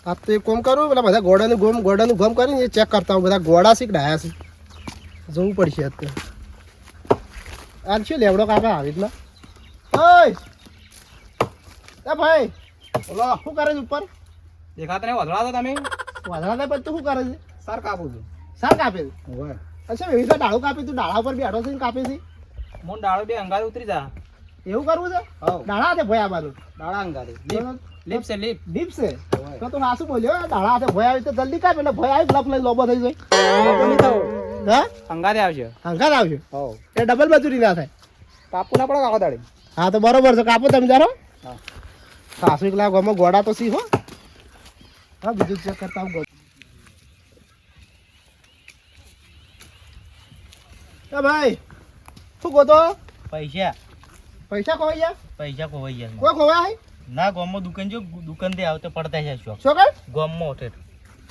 આ તો એક કામ કરું પેલા બધા ગોડાનું ગમ કરીને ચેક કરતા હું બધા ગોડા શીખ ડાયા છે જવું પડશે અત્યારે આ શું લેવડો કાપે આવી રીતના ઓય ભાઈ બોલો શું કરે છે ઉપર દેખાતા નહીં વધડા તો તમે વાદળા ને બધું શું કરે છે સાર કાપું છું સાર કાપે છે ઓય અચ્છા એવી રીતે ડાળું કાપી તું ડાળા ઉપર બેઠો છે ને કાપે છે મોન ડાળો બે અંગારે ઉતરી જા એવું કરવું છે હવ ડાળા હાથે ભોય આવવાનું ડાળા અંગારે લીપ છે લીપ દીપ છે તો તું હાસું બોલ્યો ડાળા હાથે ભોય આવી તો જલ્દી કાપ એટલે ભોય આવી લપ લઈ લોબો થઈ જાય હા અંગારે આવશે હંકાર આવશે હવ એ ડબલ મજૂરી ના થાય કાપુ ના પડે કાકો દાડી હા તો બરોબર છે કાપો તમે જારો હા સાસુ એકલા ગામમાં ગોડા તો સી હો હા બીજું ચેક કરતા આવું ભાઈ શું ગોતો પૈસા પૈસા ખોવાઈ ગયા પૈસા ખોવાઈ ગયા કોઈ ખોવાય ના ગામમાં દુકાન જો દુકાન થી આવતે પડતા છે શોખ શું કર ગામમાં ઓઠે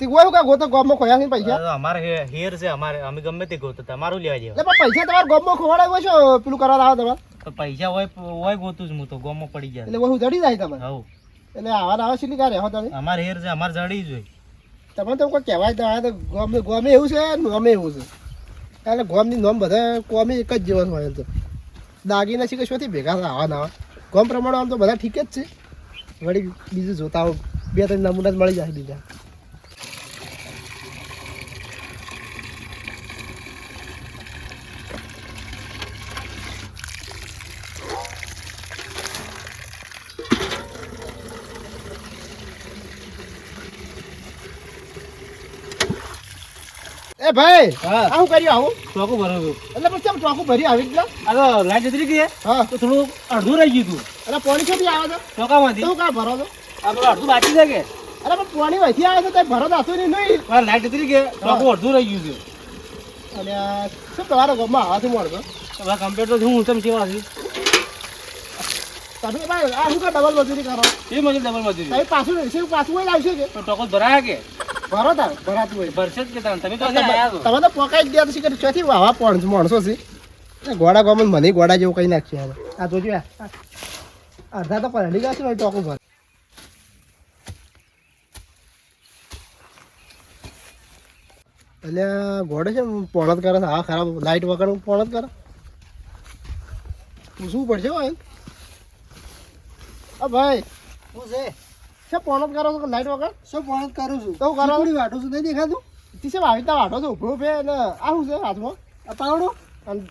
તે કોઈ કા ગોતો ગામમાં ખોયા છે પૈસા અમારે હેર છે અમારે અમે ગમે તે ગોતો તમારું લેવા જેવા એટલે પણ પૈસા તમારા ગામમાં ખોવાડાય છો પેલું કરવા આવો તમારે તો પૈસા હોય ગોતું જ હું તો ગામમાં પડી જાય એટલે હું જડી જાય તમારે હવ એટલે આવા શીલી કાઢે હો તમે અમારે હેર છે અમારે જડી જ હોય તમે તો કોઈ કહેવાય તો ગમે એવું છે નોમે એવું છે એટલે ગોમની નોમ બધા કોમે એક જ જીવન હોય તો દાગીના છે કે શોથી ભેગા આવા ના ગોમ પ્રમાણે આમ તો બધા ઠીક જ છે વળી બીજું જોતા આવો 2-3 નમૂના જ મળી જાય બીજા એ ભાઈ હા આવું કર્યું આવું ચોકું ભરો એટલે પછી કેમ ચોખ્ખું ભરી આવી એટલે આ તો લાઈટ જતી ગઈ હા તો થોડું અડધું રહી ગયું તું એટલે પાણી ક્યાંથી આવે છે ચોકામાંથી તું કાં ભરો છો આ પેલું અડધું બાકી છે કે અરે પણ પાણી વહીથી આવે છે તો ભરો તો હતું નહીં મારે લાઈટ જતી ગઈ ચોકું અડધું રહી ગયું છે અને શું તમારા ગામમાં આવાથી મળતો હવે કમ્પ્લીટ તો હું તમે કેવા છું તમે ભાઈ આ શું ડબલ મજૂરી કરો એ મજૂર ડબલ મજૂરી તમે પાછું હોય આવશે કે તો ટોકો ભરાયા કે ભરો તાર ભરાતું હોય ભરશે જ કે તમે તો આયા છો તમે તો પોકાઈ જ ગયા છે કે ચોથી વાવા પણ માણસો છે ગોડા ગામમાં મને ગોડા જેવું કઈ નાખ્યા આ જોજો અડધા તો પલળી ગયા છે ને ટોકું ભર એટલે ગોડે છે પોણત કરે છે હા ખરાબ લાઈટ વગર પોણત કરે પૂછવું પડશે ભાઈ ભાઈ શું છે શું પોણત કરો છો લાઈટ વગર શું પોણત કરું છું તો કરો વાટું છું નહીં દેખાતું તીસે આવી રીતના વાટો છો ઉભરો પે અને આ શું છે હાથમાં આ પાવડો અને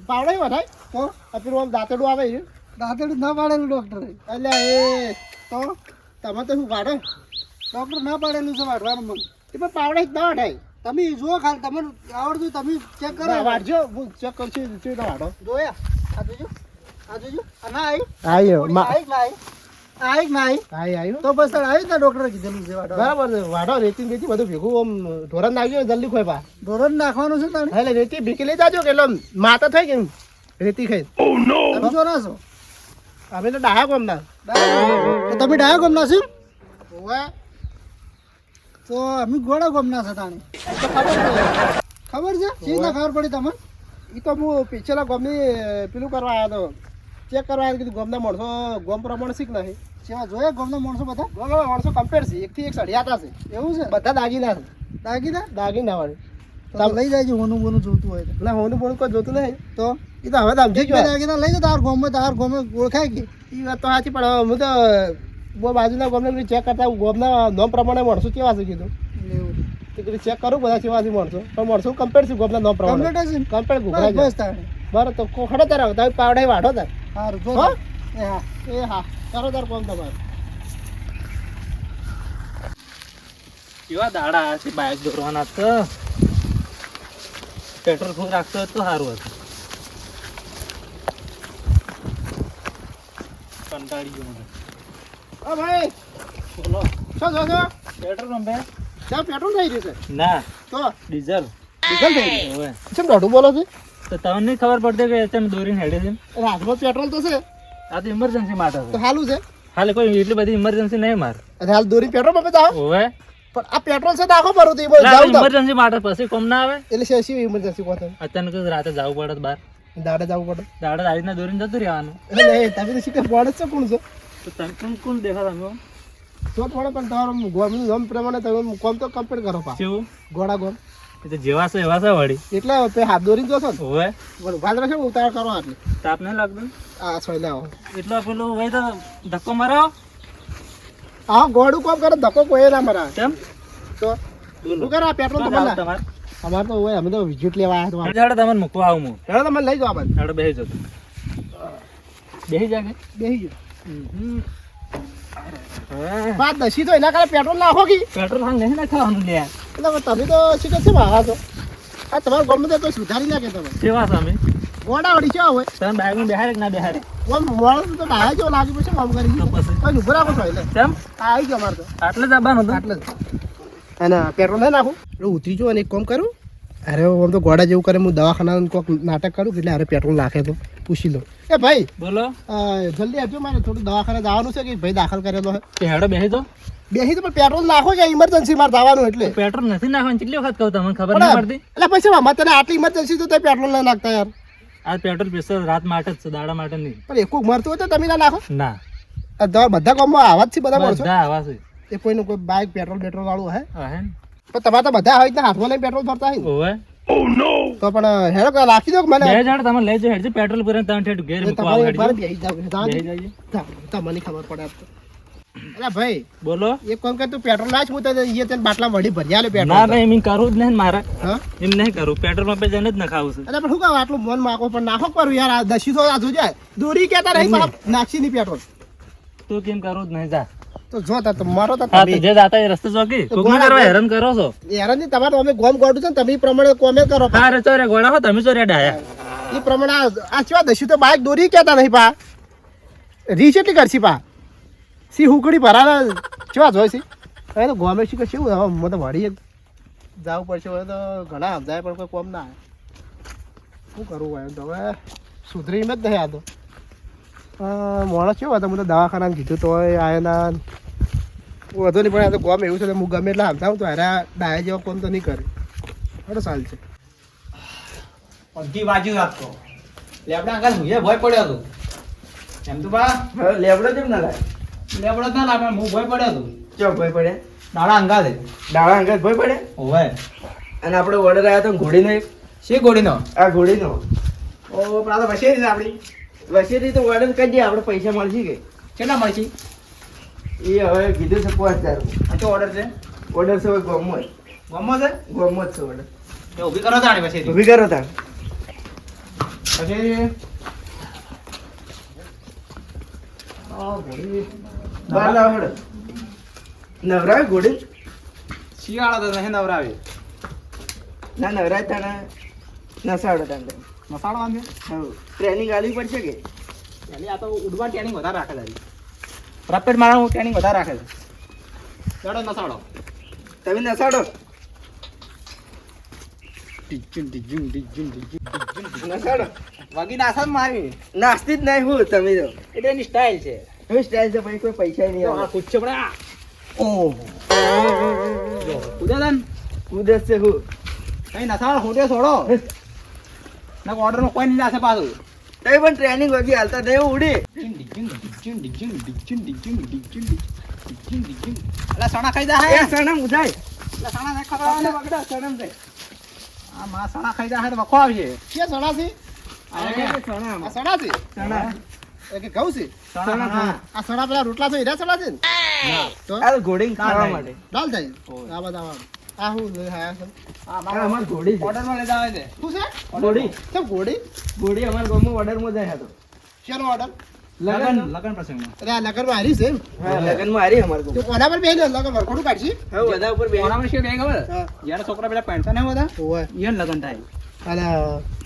પાવડો વઢાય તો આ પેલું આમ દાંતેડું આવે છે દાંતેડું ના પાડેલું ડૉક્ટર એટલે એ તો તમે તો શું વાટો ડૉક્ટર ના પાડેલું છે વાટવાનું મને એ પણ પાવડે જ ના વઢાય તમે જુઓ ખાલી તમને આવડતું તમે ચેક કરો વાટજો હું ચેક કરશું વાટો જોયા આ જોજો આ ના આવી તો બસ આવી ને ડોક્ટરે કીધેલું છે બરાબર છે વાડો રેતી બેતી બધું ભેગું આમ ઢોરણ નાખજો જલ્દી ખોય પા ઢોરણ નાખવાનું છે તને એટલે રેતી ભીકી લઈ જાજો કે એટલે માતા થઈ ગઈ રેતી ખાઈ તમે જો ના છો અમે તો ડાયા કોમ ના તમે ડાયા કોમ ના છો તો અમે ગોળા કોમ ના છે તાણી ખબર છે સીધા ખબર પડી તમને એ તો હું પીછેલા ગોમની પેલું કરવા આવ્યો હતો ચેક કરવા આવ્યો કીધું ગોમના માણસો ગોમ પ્રમાણે શીખ નહીં સેવા જોયા ગોમના માણસો બધા ગોમના માણસો કમ્પેર છે એકથી એક સળિયાતા છે એવું છે બધા દાગીના છે દાગીના વાળી તમે લઈ જાય હોનું બોનું જોતું હોય ના હોનું બોનું કોઈ જોતું નહીં તો એ તો હવે તો સમજી ગયો દાગીના લઈ જાઓ તાર ગોમે ઓળખાય કે એ વાત તો સાચી પણ હું તો બહુ બાજુના ગોમને ચેક કરતા ગોમના નામ પ્રમાણે માણસો કેવા છે કીધું એવું કીધું ચેક કરું બધા કેવાથી માણસો પણ માણસો કમ્પેર છે ગોમના નામ પ્રમાણે કમ્પેર ઘૂઘરા બસ તારે બરાબર તો ખડો તાર તમે પાવડે વાઢો તાર સારું જો એ હા કરો તાર કોમ તમારે કેવા દાડા છે બાઇક દોરવાના તો પેટ્રોલ ફૂલ રાખતો તો સારું હતું કંટાળી ગયો મને ઓ ભાઈ બોલો શું જો પેટ્રોલ પંપે ત્યાં પેટ્રોલ થઈ રહ્યું છે ના તો ડીઝલ ડીઝલ થઈ રહ્યું હવે કેમ દોઢું બોલો છે તો તમને નહીં ખબર પડતી કે તમે દોરીને હેડે છે હાથમાં પેટ્રોલ તો છે આ તો ઇમરજન્સી માટે તો હાલું છે હાલે કોઈ એટલી બધી ઇમરજન્સી નહીં માર અને હાલ દોરી પેટ્રોલ પંપે જાઓ હવે પણ આ પેટ્રોલ છે દાખો ભરું તો જાવ તો ઇમરજન્સી માટે પછી કોમ ના આવે એટલે શી ઇમરજન્સી કહો તમે અચાનક જ રાતે જવું પડે બહાર દાડે જવું પડે દાડે આવી દોરીને જતું રહેવાનું એટલે તમે તો શીખર બોર્ડ જ છે કોણ છે તો તમે કોણ દેખા તમે તો થોડો પણ તમારું ગોમનું નામ પ્રમાણે તમે કોમ તો કમ્પ્લીટ કરો પા કેવું ગોળા ગોમ એ તો જેવા છે એવા છે વળી એટલે તે હાથ દોરી જોશો ને હવે પણ ભાદરા છે ઉતાર કરો આટલી તાપ નહીં લાગતું આ સોય લાવો એટલો પેલું હોય તો ધક્કો મારો હા ગોળું કોમ કરે ધક્કો કોઈ ના મરા કેમ તો શું કરે આ પેટ્રોલ તો ભલા તમારે અમારે તો હોય અમે તો વિઝિટ લેવા આવ્યા હેડો તમને મૂકવા આવું હું તો તમે લઈ જાઓ આપણે હેડો બેસી જતો બેસી જાગે બેસી ગયો પાંચ દસી તો એના કારણે પેટ્રોલ નાખો કી પેટ્રોલ હા નહીં નાખવાનું લે એટલે તમે તો શીખે છે ભાગા છો આ તમારે ગમે તો કોઈ સુધારી નાખે તમે કેવા છે અમે ગોડા વળી કેવા હોય તમે બાઈકમાં બેહારે કે ના બેહારે આમ મોડું તો ડાયા જેવો લાગે પછી કામ કરી તો પછી પછી ઉભો રાખો છો એટલે કેમ આ આવી ગયો અમારે તો આટલે જ આવવાનું હતું આટલે જ અને પેટ્રોલ નહીં નાખું એટલે ઉતરી જો અને એક કામ કરું અરે આમ તો ગોડા જેવું કરે હું દવાખાના કોઈક નાટક કરું એટલે અરે પેટ્રોલ નાખે તો પૂછી લો એ ભાઈ બોલો જલ્દી આવજો મારે થોડું દવાખાને જવાનું છે કે ભાઈ દાખલ કરેલો છે કે હેડો બેસી તો બેસી તો પણ પેટ્રોલ નાખો કે ઇમરજન્સી મારે જવાનું એટલે પેટ્રોલ નથી નાખવાનું કેટલી વખત કહું તમને ખબર નહીં પડતી એટલે પછી અમારે તને આટલી ઇમરજન્સી તો તે પેટ્રોલ ના નાખતા યાર આ પેટ્રોલ પીસો રાત માટે જ છે દાડા માટે નહીં પણ એક મરતું હોય તો તમે ના નાખો ના આ તમારા બધા ગામમાં આવા જ છે બધા માણસો બધા આવા છે એ કોઈનું કોઈ બાઇક પેટ્રોલ પેટ્રોલ વાળું હે હા હે પણ તમારે તો બધા આવી રીતના હાથમાં લઈને પેટ્રોલ ભરતા હોય ઓવે તો પણ હેડો કે રાખી દો કે મને બે જણ તમે લઈ જાઓ હેડજો પેટ્રોલ પૂરે તમે ઠેઠ ઘેર મૂકવા આવો તમારે હેડજો બેસી જાવ બેસી જઈએ તમને ખબર પડે આપ તો. અરે ભાઈ બોલો એક કામ કર તું પેટ્રોલ નાખ હું તને એ તને બાટલા વડી ભરી આલે ના પેટ્રોલ ભાઈ એમ કરું જ નહીં મારે હા એમ નહીં કરું પેટ્રોલ પંપે જઈને જ નખાવું છે અરે પણ શું કહું આટલું મન માકો પણ નાખો કરું યાર આ દસી તો આ જોજે દોરી કેતા રહી સાહેબ નાખશી નહીં પેટ્રોલ તું કેમ કરું જ નહીં જા તો જો તા મારો તો હા તો તમે જે જાતા એ રસ્તે ચોકી તો કોકને ગોળા કરવા ગોળ. હેરાન કરો છો યાર ની તમારે તો અમે ગોમ ગોડું છે ને તમે ઈ પ્રમાણે કોમે કરો હા રે ચોરે ગોળા હો તમે ચોરે ડાયા એ પ્રમાણે આ કેવા દસી તો બાઇક દોરી કેતા નહીં પા રીચ એટલી કરશી પા સી હુકડી ભરાના કેવા જોઈ સી હવે તો ગોમે શી કે શું હવે મને તો વળી જવું પડશે હવે તો ઘણા સમજાય પણ કોઈ કોમ ના આવે શું કરવું હોય તો હવે સુધરી એમ જ નહીં આ તો માણસ કેવો હતો હું તો દવાખાના કીધું તો આયના વધુ નહીં પણ આ તો ગોમ એવું છે તો હું ગમે એટલે સમજાવું તો હારા ડાયા જેવા કોમ તો નહીં કરે બરો સાલ છે અડધી બાજુ રાખતો લેબડા આગળ હું ભય પડ્યો હતો એમ તો બા લેબડો કેમ ના લાગે લેબડો ના લાગે હું ભય પડ્યો હતો ચો ભય પડે દાડા અંગા દે ડાળા અંગત ભય પડે ઓવે અને આપણે ઓર્ડર આવ્યો તો ઘોડીનો એક શી ગોળીનો આ ઘોડીનો ઓ પણ આ તો વસેરી છે આપણી વસેથી તો ઓર્ડર કરીએ આપણે પૈસા મળશે કે કેટલા મળશે એ હવે કીધું છે 5000 આ તો ઓર્ડર છે ઓર્ડર છે હવે ગમો જ ગમો છે ગમો જ છે ઓર્ડર એ ઊભી કરો તાણી વસેરી ઊભી કરો તાર વસેરી ઓ ગોળી બાર લાવ હેડો નવરાવે ઘોડી શિયાળો તો નહીં નવરાવે ના નવરાય તાને નસાડો તાને મસાલો આંધે હા ટ્રેનિંગ આલવી પડશે કે એની આ તો ઉડવા ટ્રેનિંગ વધારે રાખે છે રપેટ મારવાનું ટ્રેનિંગ વધારે રાખે છે ચડો મસાલો તમે નસાડો નસાડો વગી નાસા મારી નાસ્તી જ નહીં હું તમે તો એટલે એની સ્ટાઇલ છે હું સ્ટાઇલ છે પછી કોઈ પૈસા નહીં આ આવે પૂછ્યો પણ આ ઓહો જો ઉદાદન કુદરત છે હું કઈ નસાળ હોટે છોડો ના ઓર્ડર માં કોઈ નહીં નાસે પાછું તઈ પણ ટ્રેનિંગ વગી હાલતા નહીં ઉડી અલા સણા ખાઈ જા એ હે સણમ ઉજાય અલા સણા નહીં ખાવા બગડા સણમ છે આ માં સણા ખાઈ જા હે તો વખો આવશે કે સડાસી સણમ આ સડાસી સણા એ કે ઘઉં છે સણા હા આ સડા પેલા રોટલા તો હીરા સડા છે ને તો આ ઘોડી ખાવા ના, માટે દાલ થાય આ બધા આ હું લઈ આયા છે આ આ અમાર ઘોડી છે ઓર્ડર માં લઈ જાવે છે શું છે ઘોડી કેમ ઘોડી ઘોડી અમાર ગામમાં ઓર્ડરમાં જાય હતો શેનો ઓર્ડર લગન લગન પ્રસંગમાં એટલે આ લગનમાં હારી છે એમ હા લગનમાં હારી અમાર તો કોના પર બેહી લગન વરખોડું કાઢશી હવે બધા ઉપર બે ઓનામાં શું બે ખબર હા જ્યારે છોકરા પેલા પેન્ટા ને બધા ઓય ઈયન લગન થાય અને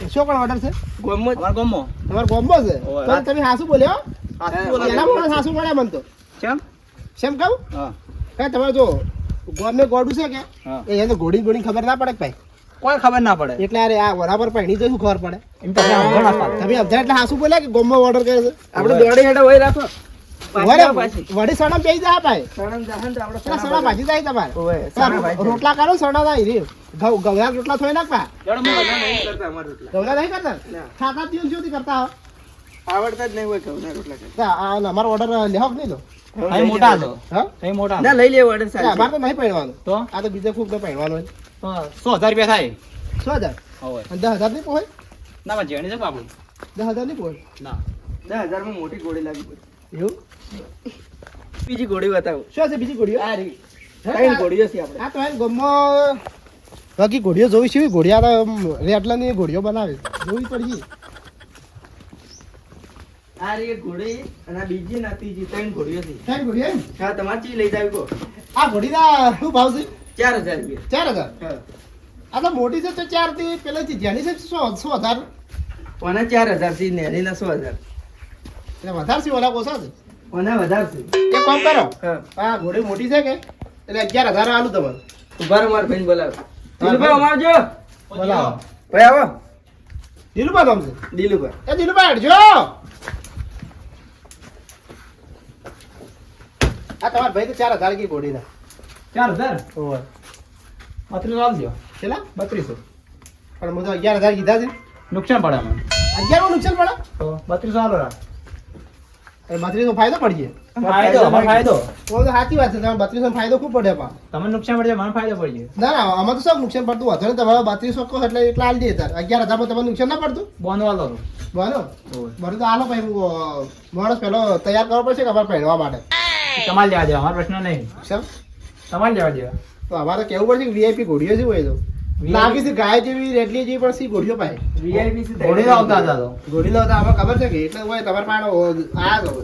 શું કોણ ઓર્ડર છે ગામમાં અમાર ગમો તમારો બોમ્બો છે ઓય. તો તમે હાસુ બોલ્યો હાસુ એના મને હાસુ મળ્યા મન તો કેમ શેમ કહું હા કઈ તમારે જો ગોમે ગોડું છે કે હા એને ઘોડી ઘોડી ખબર ના પડે કે ભાઈ કોઈ ખબર ના પડે એટલે અરે આ બરાબર પહેણી તો શું ખબર પડે એમ તો આપણે સમજણ ના પાડે. તમે અબધા એટલે હાસુ બોલ્યા કે ગોમમાં ઓર્ડર કરે છે આપણે દોડી હેડો હોય રાખો પાછી વડી સણા પેઈ જાય ભાઈ સણમ જાહન તો આપણે પેલા સણા ભાજી જાય તમારે ઓય સણા ભાઈ રોટલા કરો સણા થાય રે ગવડા રોટલા થોય નાખવા જડો મોં નહીં કરતા અમાર રોટલા ગવડા નહીં કરતા ના. ખાતા દિવસ સુધી કરતા હો આવડતા જ નહીં હોય ઘઉંના રોટલા કરે. તો આ અમારો ઓર્ડર લેહો કે નહીં લો અહીં મોટા હતો હા અહીં મોટા ના લઈ લેવો ઓર્ડર એટલે અમારે સાહેબ તો નહીં પહેરવાનું તો આ તો બીજા ખૂબ પહેરવાનું હોય તો 100,000 રૂપિયા થાય 6,000 હોય અને 10,000 નહીં પોહાય ના માં જેણી છે બાબુ 10,000 નહીં પોહાય ના 10,000 માં મોટી ઘોડી લાગી પડે એવું બીજી ઘોડી બતાવો શું છે બીજી ઘોડીઓ આ રહી ત્રણ ઘોડીઓ છે આપણે આ તો એમ ગમમાં બાકી ઘોડીઓ જોઈ છે ઘોડિયા રેટલાની ઘોડીઓ બનાવે જોવી પડી આ રહી એક ઘોડી અને આ બીજી ના ત્રીજી ત્રણ ઘોડીઓ છે કઈ ઘોડી એમ હા તમારે ચી લઈ જાવી કો આ ઘોડીના શું ભાવ છે 4,000 રૂપિયા 4,000 હા આ તો મોટી છે તો 4 થી પેલાથી જેની છે 100,000 ઓના 4,000 છે નેની ના 100,000 એટલે વધારે છે ઓલા ઓછા છે ઓના વધારે છે એક કામ કરો હા આ ઘોડી મોટી છે કે એટલે 11,000 આલું તમારે ઉભા રહો મારા ભાઈને બોલાવો દિલુભાઈ અમાર જો બોલાવો ભાઈ આવો દિલુભાઈ નામ છે દિલુભાઈ એ દિલુભાઈ હટજો આ તમારા ભાઈ તો 4,000 કી ઘોડી ના 4,000 ઓય 32 આલ દો કેટલા 3200 પણ હું તો 11,000 કીધા છે નુકસાન પડે અમને 11 માં નુકસાન પડે તો 3200 આલો રા એ 32 નો ફાયદો પડી ફાયદો અમારો ફાયદો જાય તો સાચી વાત છે તમારે 32 નો ફાયદો ખૂબ પડે પા તમને નુકસાન પડે મને ફાયદો પડી જાય ના ના આમાં તો સબ નુકસાન પડતું હતું ને તમારે 3200 કહો એટલે એટલા આલી દે તાર 11,000 માં તમને નુકસાન ના પડતું બોનો આલો બોલો બરું તો આલો ભાઈ માણસ પેલો તૈયાર કરવો પડશે કે અમારે પહેરવા માટે તમારે લેવા દેવા અમારો પ્રશ્ન નહીં સર તમારે લેવા દેવા તો અમારે કેવું પડશે કે વીઆઈપી ઘોડીઓ છે હોય તો લાગી છે ગાય જેવી રેટલી જેવી પણ સી ઘોડીઓ પાસે વીઆઈપી છે ઘોડી આવતા હતા તો ઘોડી લાવતા આમાં ખબર છે કે એટલે હોય તમારે પાસે આ ગયો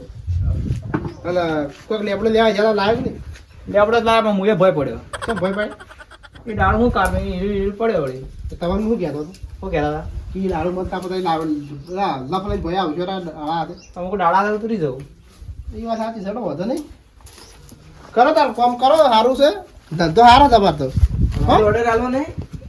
અને કોઈક લેબડો લેવા જરા લાવ્યો કે નહીં લેબડો લાવે પણ મુએ ભય પડ્યો કેમ ભાઈ ભાઈ એ ડાળ હું કામે એ પડ્યો વળી તો તમારે શું કહેતો હતો શું કહેતા હતા કે લાડુ મત કાપો તો લાવ લફ લઈને ભય આવજો હા અમુક ડાળા તો ઉતરી જવું એ વાત સાચી છે વધો નહીં કરો તાર કામ કરો સારું છે ધંધો સારો તમારે તો ઓર્ડર આલો ને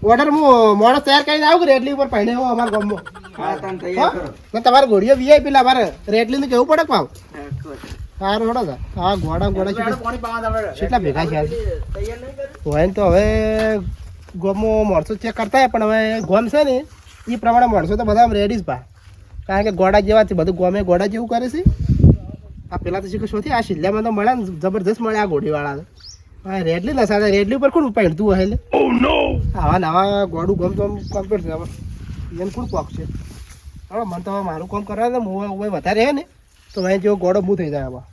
ઓર્ડર હું મોડો તૈયાર કરીને આવું કે રેટલી ઉપર પહેણે આવો અમારા ગામમાં હા તમે તૈયાર કરો ને તમારે ઘોડીઓ વીઆઈપી લા મારે રેટલીને કેવું પડે પાવ હા, કહો. સારું હોડો સર હા ઘોડા કેટલા પાણી પાવા આપણે કેટલા ભેગા છે આજે તૈયાર નહીં કરો હોય ને તો હવે ગોમમાં માણસો ચેક કરતા હોય પણ હવે ગોમ છે ને એ પ્રમાણે માણસો તો બધા રેડી જ પા કારણ કે ગોડા જેવા છે બધું ગોમે ગોડા જેવું કરે છે આ પેલા તો શીખો શોથી આ શિલ્લામાં તો મળે ને જબરદસ્ત મળે આ ઘોડીવાળા હા રેડલી ના સાથે રેડલી ઉપર કોણ પહેરતું હોય એટલે આવા નવા ગોડું ગમ તો કમ્પ્લીટ છે હવે એને કોણ પોક છે હવે મને તો હવે મારું કામ કરવા ને હું વધારે હે ને તો ભાઈ જેવો ગોડો બહુ થઈ જાય આવા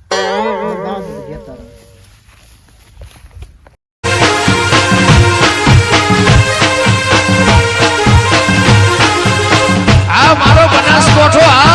આ મારો બનાસકોઠો આ